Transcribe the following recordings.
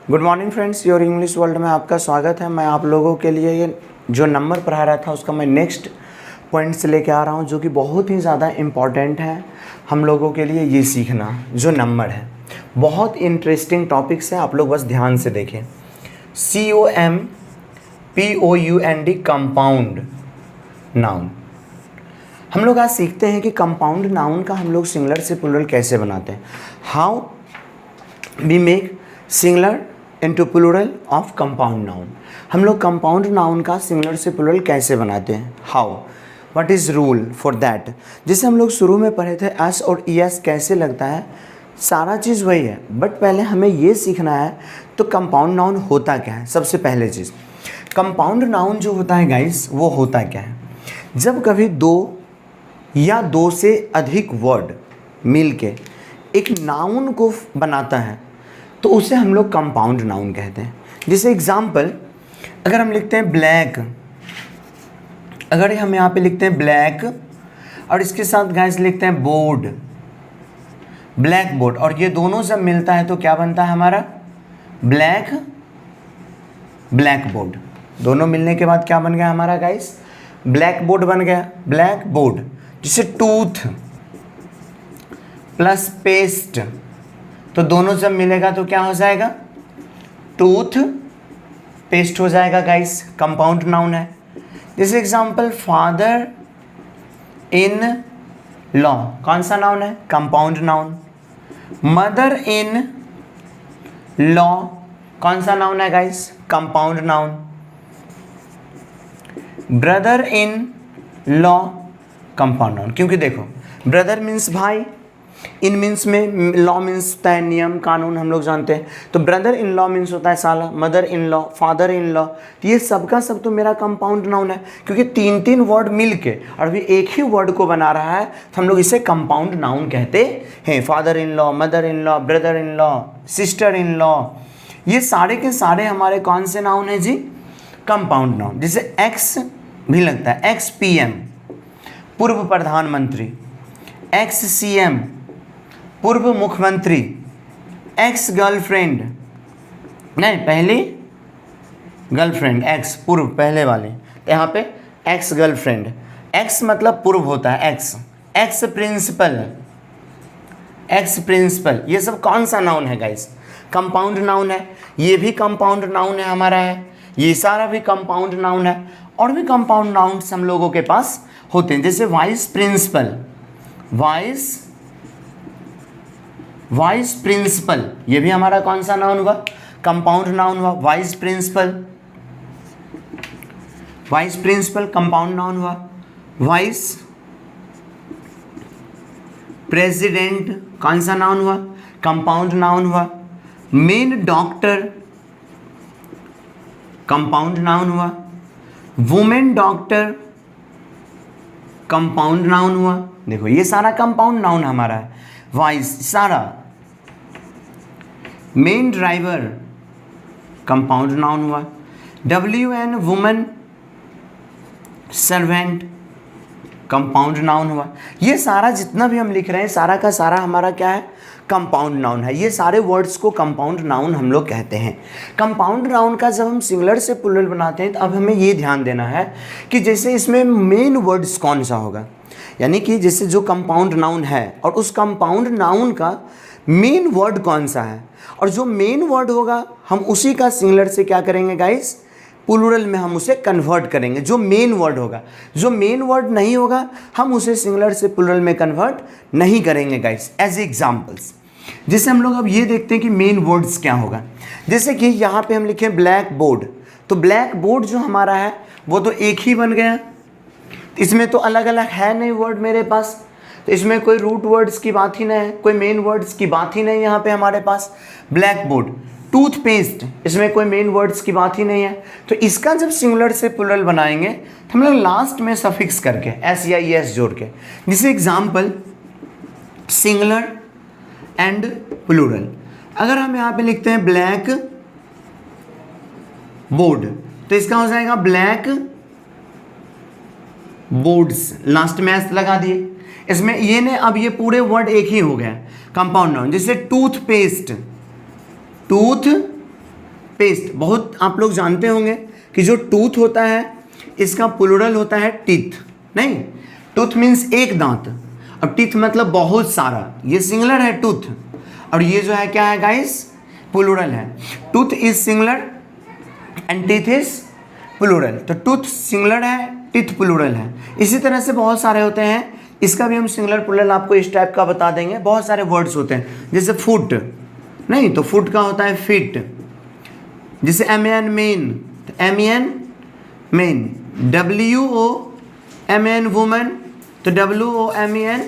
Good morning friends, your English world में आपका स्वागत है। मैं आप लोगों के लिए ये जो नंबर पढ़ा रहा था उसका मैं नेक्स्ट पॉइंट्स लेके आ रहा हूँ, जो कि बहुत ही ज़्यादा इम्पॉर्टेंट है हम लोगों के लिए। ये सीखना जो नंबर है बहुत इंटरेस्टिंग टॉपिक्स है, आप लोग बस ध्यान से देखें। COMPOUND compound noun. हम लोग आज सीखते हैं कि कंपाउंड नाउन का हम लोग सिंगुलर से प्लूरल कैसे बनाते हैं। How we make singular into plural of compound noun. हम लोग कंपाउंड नाउन का सिंगुलर से प्लूरल कैसे बनाते हैं। How, what is rule for that. जैसे हम लोग शुरू में पढ़े थे एस और ES कैसे लगता है, सारा चीज़ वही है, बट पहले हमें ये सीखना है तो कंपाउंड नाउन होता क्या है। सबसे पहले चीज़, कंपाउंड नाउन जो होता है गाइस, वो होता क्या है। जब कभी दो या दो से अधिक वर्ड मिलके एक नाउन को बनाता है तो उसे हम लोग कंपाउंड नाउन कहते हैं। जैसे एग्जाम्पल, अगर हम लिखते हैं ब्लैक, अगर हम यहाँ पे लिखते हैं ब्लैक और इसके साथ गाइस लिखते हैं बोर्ड, ब्लैक बोर्ड, और ये दोनों जब मिलता है तो क्या बनता है हमारा, ब्लैक ब्लैक बोर्ड। दोनों मिलने के बाद क्या बन गया हमारा गाइस, ब्लैक बोर्ड बन गया, ब्लैक बोर्ड। जैसे टूथ प्लस पेस्ट, तो दोनों जब मिलेगा तो क्या हो जाएगा, टूथ पेस्ट हो जाएगा गाइस, कंपाउंड नाउन है। जैसे एग्जांपल, फादर इन लॉ, कौन सा नाउन है, compound noun. Mother in law, कौन सा नाउन है guys, compound noun. Brother in law, compound noun. क्योंकि देखो, ब्रदर मीन्स भाई, इन मीन्स में लॉ मीन्स होता है नियम कानून, हम लोग जानते हैं। तो ब्रदर इन लॉ मीन्स होता है साला, mother in law, father in law. तो ये सबका सब तो मेरा कंपाउंड नाउन है, क्योंकि तीन तीन वर्ड मिल के और भी एक ही वर्ड को बना रहा है, तो हम लोग इसे कंपाउंड नाउन कहते हैं। Father in law, mother in law, brother in law, sister in law, ये सारे के सारे हमारे कौन से नाउन है जी, कंपाउंड नाउन। जैसे एक्स भी लगता है, XPM पूर्व प्रधानमंत्री, XCM पूर्व मुख्यमंत्री, एक्स गर्लफ्रेंड, नहीं पहली गर्लफ्रेंड, एक्स पूर्व पहले वाले, यहाँ पे एक्स गर्लफ्रेंड, एक्स मतलब पूर्व होता है, एक्स प्रिंसिपल, एक्स प्रिंसिपल। ये सब कौन सा नाउन है गाइस, कंपाउंड नाउन है। ये भी कंपाउंड नाउन है हमारा है, ये सारा भी कंपाउंड नाउन है। और भी कंपाउंड नाउन्स हम लोगों के पास होते हैं। जैसे वाइस प्रिंसिपल, वाइस प्रिंसिपल, ये भी हमारा कौन सा नाउन हुआ, कंपाउंड नाउन हुआ। Vice principal, vice principal compound noun हुआ। वाइस प्रेसिडेंट कौन सा नाउन हुआ, कंपाउंड नाउन हुआ। मेन डॉक्टर कंपाउंड नाउन हुआ। वुमेन डॉक्टर कंपाउंड नाउन हुआ। देखो ये सारा कंपाउंड नाउन हमारा है, वाइस सारा। मेन ड्राइवर कंपाउंड नाउन हुआ। WN woman servant compound noun हुआ। ये सारा जितना भी हम लिख रहे हैं सारा का सारा हमारा क्या है, कंपाउंड नाउन है। ये सारे वर्ड्स को कंपाउंड नाउन हम लोग कहते हैं। कंपाउंड नाउन का जब हम सिंगुलर से प्लूरल बनाते हैं तो अब हमें ये ध्यान देना है कि जैसे इसमें मेन वर्ड्स कौन सा होगा, यानी कि जैसे जो कंपाउंड नाउन है और उस कंपाउंड नाउन का मेन वर्ड कौन सा है, और जो मेन वर्ड होगा हम उसी का सिंगुलर से क्या करेंगे गाइस, प्लूरल में हम उसे कन्वर्ट करेंगे। जो मेन वर्ड होगा, जो मेन वर्ड नहीं होगा हम उसे सिंगुलर से प्लूरल में कन्वर्ट नहीं करेंगे गाइस। एज एग्जाम्पल्स, जैसे हम लोग अब ये देखते हैं कि मेन वर्ड्स क्या होगा। जैसे कि यहाँ पे हम लिखे ब्लैक बोर्ड, तो ब्लैक बोर्ड जो हमारा है वो तो एक ही बन गया, इसमें तो अलग अलग है नहीं वर्ड मेरे पास, तो इसमें कोई रूट वर्ड्स की बात ही नहीं है, कोई मेन वर्ड्स की बात ही नहीं यहाँ पे हमारे पास। ब्लैक बोर्ड, टूथपेस्ट, इसमें कोई मेन वर्ड्स की बात ही नहीं है। तो इसका जब सिंगुलर से प्लूरल बनाएंगे तो हम लोग लास्ट में सफिक्स करके S या ES जोड़ के, जैसे एग्जाम्पल सिंगुलर एंड प्लूरल। अगर हम यहाँ पे लिखते हैं ब्लैक बोर्ड, तो इसका हो जाएगा ब्लैक बोर्ड्स, लास्ट में S लगा दिए। इसमें ये ने अब ये पूरे वर्ड एक ही हो गया, कंपाउंड नाउन। जैसे टूथपेस्ट, टूथ पेस्ट, बहुत आप लोग जानते होंगे कि जो टूथ होता है इसका प्लूरल होता है टीथ, नहीं, टूथ मीन्स एक दांत, और टीथ मतलब बहुत सारा, ये सिंगुलर है टूथ, और ये जो है क्या है गाइस, प्लूरल है। Tooth is singular and teeth is plural, तो टूथ सिंगुलर है, टीथ प्लूरल है। इसी तरह से बहुत सारे होते हैं, इसका भी हम सिंगुलर प्लूरल आपको इस टाइप का बता देंगे। बहुत सारे वर्ड्स होते हैं, जैसे फुट, नहीं तो फुट का होता है फिट, जैसे MEN मेन, तो MEN मेन, WOMAN वुमन, तो WOMEN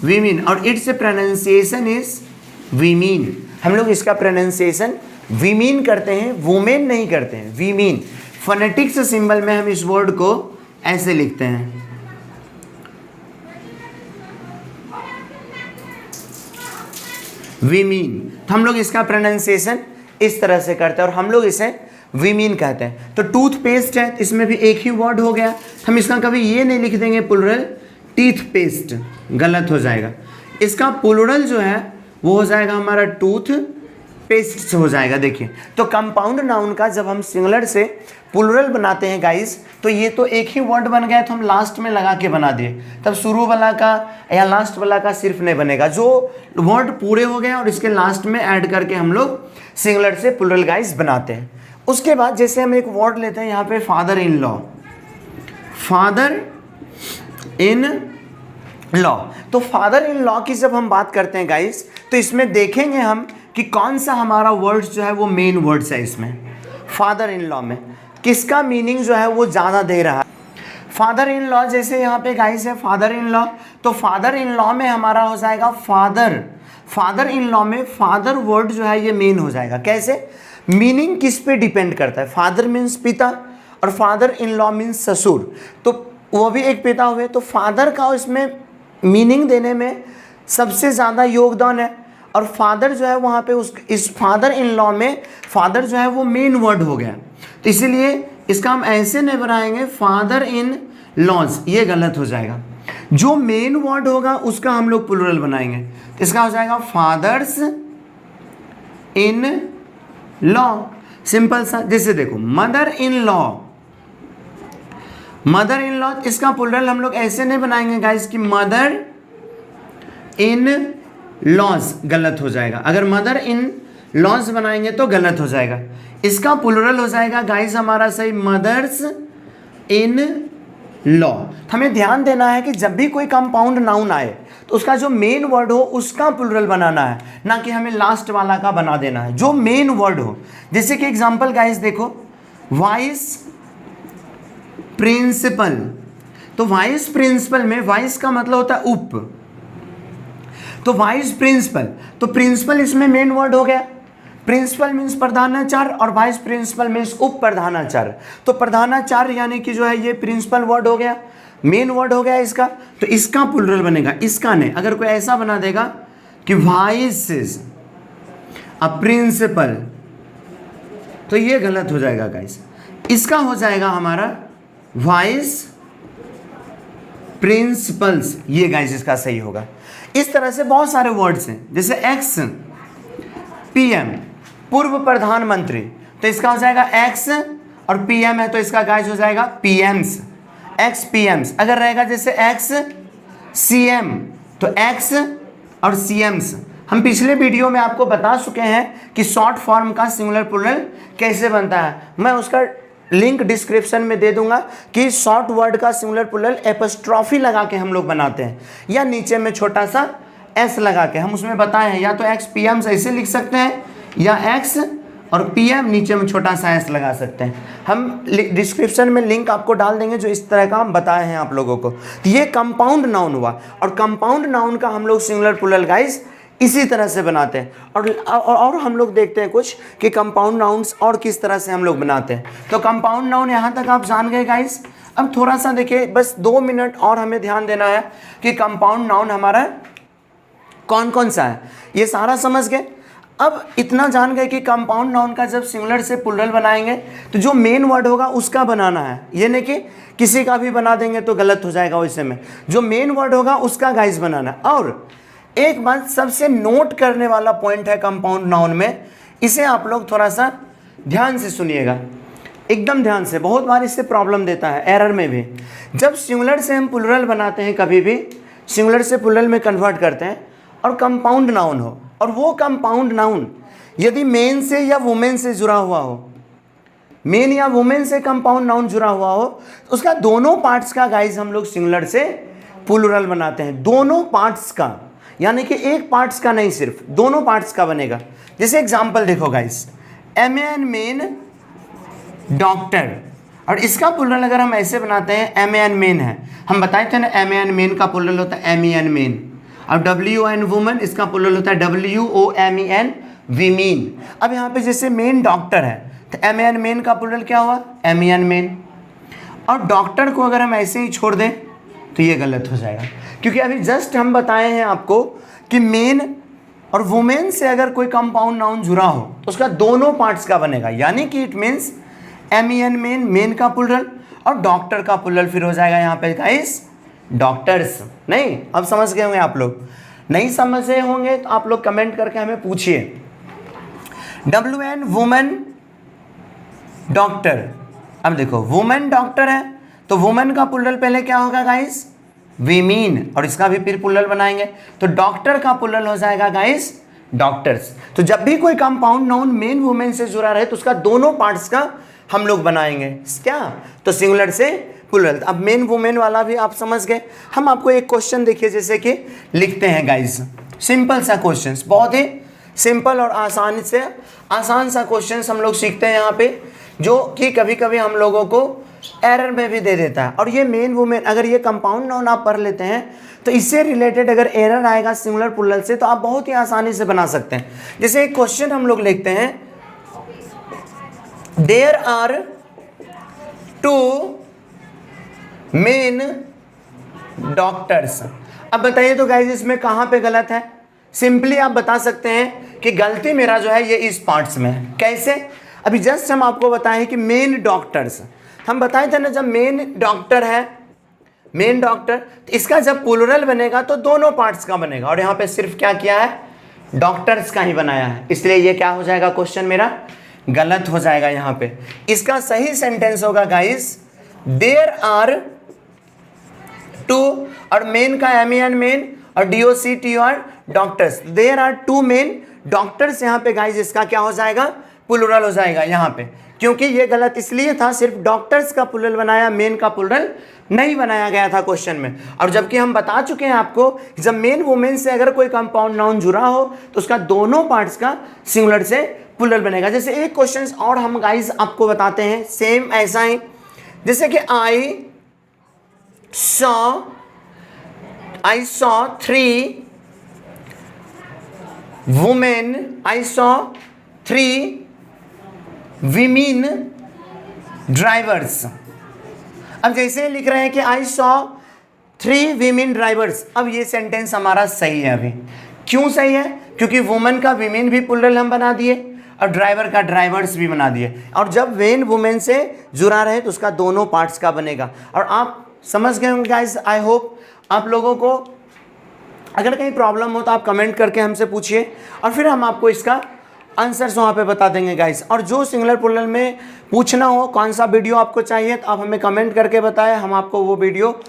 वीमेन, और इट्स प्रोनाउंसिएशन इज वीमीन। हम लोग इसका प्रोनाउंसिएशन वीमीन करते हैं, वुमेन नहीं करते हैं, वीमीन। फोनेटिक्स सिंबल में हम इस वर्ड को ऐसे लिखते हैं, वीमीन। तो हम लोग इसका प्रोनाउंसिएशन इस तरह से करते हैं और हम लोग इसे वीमीन कहते हैं। तो टूथपेस्ट है, इसमें भी एक ही वर्ड हो गया, हम इसका कभी ये नहीं लिख देंगे प्लूरल टीथ पेस्ट, गलत हो जाएगा। इसका प्लूरल जो है वो हो जाएगा हमारा टूथ पेस्ट हो जाएगा। देखिए, तो कंपाउंड नाउन का जब हम सिंगुलर से प्लूरल बनाते हैं गाइस, तो ये तो एक ही वर्ड बन गया, तो हम लास्ट में लगा के बना दिए, तब शुरू वाला का या लास्ट वाला का सिर्फ नहीं बनेगा, जो वर्ड पूरे हो गए और इसके लास्ट में ऐड करके हम लोग सिंगुलर से प्लूरल गाइस बनाते हैं। उसके बाद जैसे हम एक वर्ड लेते हैं यहाँ पे father in law, father in law, तो फादर इन लॉ की जब हम बात करते हैं गाइस, तो इसमें देखेंगे हम कि कौन सा हमारा वर्ड्स जो है वो मेन वर्ड्स है। इसमें फादर इन लॉ में किसका मीनिंग जो है वो ज़्यादा दे रहा है। फादर इन लॉ जैसे यहाँ पे गाइस है फादर इन लॉ, तो फादर इन लॉ में हमारा हो जाएगा फादर, फादर इन लॉ में फादर वर्ड जो है ये मेन हो जाएगा। कैसे, मीनिंग किस पे डिपेंड करता है, फादर मीन्स पिता और फादर इन लॉ मीन्स ससुर, तो वो भी एक पिता हुए, तो फादर का इसमें मीनिंग देने में सबसे ज़्यादा योगदान है, और फादर जो है वहाँ पे इस फादर इन लॉ में फादर जो है वो मेन वर्ड हो गया, तो इसीलिए इसका हम ऐसे नहीं बनाएंगे फादर इन लॉज, ये गलत हो जाएगा। जो मेन वर्ड होगा उसका हम लोग प्लूरल बनाएंगे, तो इसका हो जाएगा फादर्स इन लॉ, सिंपल सा। जैसे देखो mother in law, mother in law, इसका प्लूरल हम लोग ऐसे नहीं बनाएंगे गाइस कि मदर इन लॉज, गलत हो जाएगा। अगर मदर इन लॉज बनाएंगे तो गलत हो जाएगा। इसका प्लूरल हो जाएगा गाइस हमारा सही मदर्स इन लॉ। हमें ध्यान देना है कि जब भी कोई कंपाउंड नाउन आए तो उसका जो मेन वर्ड हो उसका प्लूरल बनाना है, ना कि हमें लास्ट वाला का बना देना है, जो मेन वर्ड हो। जैसे कि एग्जांपल गाइस देखो, वाइस प्रिंसिपल, तो वाइस प्रिंसिपल में वाइस का मतलब होता है उप, तो वाइस प्रिंसिपल, तो प्रिंसिपल इसमें मेन वर्ड हो गया। प्रिंसिपल मीन्स प्रधानाचार्य और वाइस प्रिंसिपल मीन्स उप प्रधानाचार्य, तो प्रधानाचार्य यानी कि जो है ये प्रिंसिपल वर्ड हो गया, मेन वर्ड हो गया इसका, तो इसका प्लूरल बनेगा, इसका नहीं। अगर कोई ऐसा बना देगा कि वाइस अ प्रिंसिपल, तो ये गलत हो जाएगा गाइस। इसका हो जाएगा हमारा वाइस प्रिंसिपल्स, ये गाइस इसका सही होगा। इस तरह से बहुत सारे वर्ड्स हैं, जैसे एक्स PM पूर्व प्रधानमंत्री, तो इसका हो जाएगा एक्स, और PM है तो इसका गाइस हो जाएगा PMs, एक्स PMs। अगर रहेगा जैसे एक्स CM, तो एक्स और CMs। हम पिछले वीडियो में आपको बता चुके हैं कि शॉर्ट फॉर्म का सिंगुलर प्लूरल कैसे बनता है, मैं उसका लिंक डिस्क्रिप्शन में दे दूंगा कि शॉर्ट वर्ड का सिंगुलर प्लूरल एपोस्ट्रॉफी लगा के हम लोग बनाते हैं, या नीचे में छोटा सा S लगा के, हम उसमें बताए हैं, या तो एक्स PMs ऐसे लिख सकते हैं, या एक्स और PM नीचे में छोटा सा S लगा सकते हैं। हम डिस्क्रिप्शन में लिंक आपको डाल देंगे जो इस तरह का हम बताए हैं आप लोगों को। तो ये कंपाउंड नाउन हुआ, और कंपाउंड नाउन का हम लोग सिंगुलर प्लूरल गाइस इसी तरह से बनाते हैं। और हम लोग देखते हैं कुछ कि कंपाउंड नाउन्स और किस तरह से हम लोग बनाते हैं। तो कंपाउंड नाउन यहाँ तक आप जान गए गाइस। अब थोड़ा सा देखिए, बस 2 मिनट और हमें ध्यान देना है कि कंपाउंड नाउन हमारा कौन कौन सा है, ये सारा समझ गए। अब इतना जान गए कि कंपाउंड नाउन का जब सिंगुलर से प्लूरल बनाएंगे तो जो मेन वर्ड होगा उसका बनाना है, ये नहीं कि किसी का भी बना देंगे तो गलत हो जाएगा। वैसे में जो मेन वर्ड होगा उसका गाइस बनाना है। और एक बात सबसे नोट करने वाला पॉइंट है कंपाउंड नाउन में, इसे आप लोग थोड़ा सा ध्यान से सुनिएगा, एकदम ध्यान से, बहुत बार इससे प्रॉब्लम देता है एरर में भी। जब सिंगुलर से हम प्लूरल बनाते हैं, कभी भी सिंगुलर से प्लूरल में कन्वर्ट करते हैं और कंपाउंड नाउन हो, और वो कंपाउंड नाउन यदि मेन से या वुमेन से जुड़ा हुआ हो, मेन या वुमेन से कंपाउंड नाउन जुड़ा हुआ हो, तो उसका दोनों पार्ट्स का गाइज हम लोग सिंगुलर से प्लूरल बनाते हैं, दोनों पार्ट्स का, यानी कि एक पार्ट्स का नहीं, सिर्फ दोनों पार्ट्स का बनेगा। जैसे एग्जांपल देखो गाइज, एमएन मेन डॉक्टर, और इसका प्लूरल अगर हम ऐसे बनाते हैं, एमएन मेन है, हम बताए थे ना एमएन मेन का प्लूरल होता है एमईएन मेन, और डब्ल्यूएन वुमन इसका प्लूरल होता है WOMEN वीमीन। अब यहाँ पे जैसे मेन डॉक्टर है तो एमएन मेन का प्लूरल क्या हुआ, एमईएन मेन, और डॉक्टर को अगर हम ऐसे ही छोड़ दें तो ये गलत हो जाएगा, क्योंकि अभी जस्ट हम बताए हैं आपको कि मेन और वुमेन से अगर कोई कंपाउंड नाउन जुड़ा हो तो उसका दोनों पार्ट्स का बनेगा, यानी कि इट मीन्स एमईएन मेन, मेन का प्लूरल, और डॉक्टर का प्लूरल फिर हो जाएगा यहाँ पे गाइस डॉक्टर्स। नहीं, अब समझ गए होंगे आप लोग, नहीं समझे होंगे तो आप लोग कमेंट करके हमें पूछिए। WN वुमेन डॉक्टर, अब देखो वुमेन डॉक्टर है तो वुमेन का प्लूरल पहले क्या होगा गाइस, वीमीन, और इसका भी फिर प्लूरल बनाएंगे तो डॉक्टर का प्लूरल हो जाएगा गाइस डॉक्टर्स। तो जब भी कोई कंपाउंड नाउन मेन वुमेन से जुड़ा रहे तो उसका दोनों पार्ट्स का हम लोग बनाएंगे क्या, तो सिंगुलर से प्लूरल। अब मेन वुमेन वाला भी आप समझ गए। हम आपको एक क्वेश्चन देखिए, जैसे कि लिखते हैं गाइस, सिंपल सा क्वेश्चन, बहुत ही सिंपल और आसान सा क्वेश्चन हम लोग सीखते हैं यहाँ पे, जो कि कभी कभी हम लोगों को एरर में भी दे देता है। और ये मेन वुमेन, अगर ये कंपाउंड नाउन आप पढ़ लेते हैं तो इससे रिलेटेड अगर एरर आएगा सिंगुलर प्लूरल से तो आप बहुत ही आसानी से बना सकते हैं। जैसे एक क्वेश्चन हम लोग लिखते हैं, देयर आर 2 मेन डॉक्टर्स। अब बताइए तो गाइस इसमें कहाँ पे गलत है, सिंपली आप बता सकते हैं कि गलती मेरा जो है ये इस पार्ट्स में है। कैसे, अभी जस्ट हम आपको बताएं कि मेन डॉक्टर्स, हम बताए थे ना, जब मेन डॉक्टर है, मेन डॉक्टर, तो इसका जब प्लूरल बनेगा तो दोनों पार्ट्स का बनेगा, और यहाँ पे सिर्फ क्या किया है, डॉक्टर्स का ही बनाया है, इसलिए ये क्या हो जाएगा, क्वेश्चन मेरा गलत हो जाएगा। यहाँ पे इसका सही सेंटेंस होगा गाइस, देयर आर 2, और मेन का एमईएन मेन और DOCTOR doctors, there are 2 men doctors. यहाँ पे गाइस इसका क्या हो जाएगा, प्लूरल हो जाएगा यहाँ पे, क्योंकि ये गलत इसलिए था, सिर्फ डॉक्टर्स का प्लूरल बनाया, मेन का प्लूरल नहीं बनाया गया था क्वेश्चन में। और जबकि हम बता चुके हैं आपको, जब मेन वुमेन से अगर कोई कंपाउंड नाउन जुड़ा हो तो उसका दोनों पार्ट्स का सिंगुलर से प्लूरल बनेगा। जैसे एक क्वेश्चन और हम गाइस आपको बताते हैं, सेम ऐसा ही, जैसे कि I saw 3 women, I saw 3 women drivers. अब जैसे लिख रहे हैं कि आई सॉ 3 विमेन ड्राइवर्स, अब ये सेंटेंस हमारा सही है। अभी क्यों सही है, क्योंकि वुमेन का विमेन भी प्लूरल हम बना दिए और ड्राइवर का ड्राइवर्स भी बना दिए, और जब वेन वुमेन से जुड़ा रहे तो उसका दोनों पार्ट्स का बनेगा। और आप समझ गए होंगे गाइस, आई होप आप लोगों को अगर कहीं प्रॉब्लम हो तो आप कमेंट करके हमसे पूछिए, और फिर हम आपको इसका आंसर्स वहाँ पे बता देंगे गाइस। और जो सिंगुलर प्लूरल में पूछना हो, कौन सा वीडियो आपको चाहिए, तो आप हमें कमेंट करके बताएं, हम आपको वो वीडियो,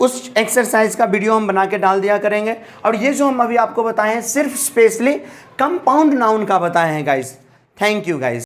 उस एक्सरसाइज का वीडियो हम बना के डाल दिया करेंगे। और ये जो हम अभी आपको बताए हैं सिर्फ स्पेशली कंपाउंड नाउन का बताए हैं गाइस। Thank you guys.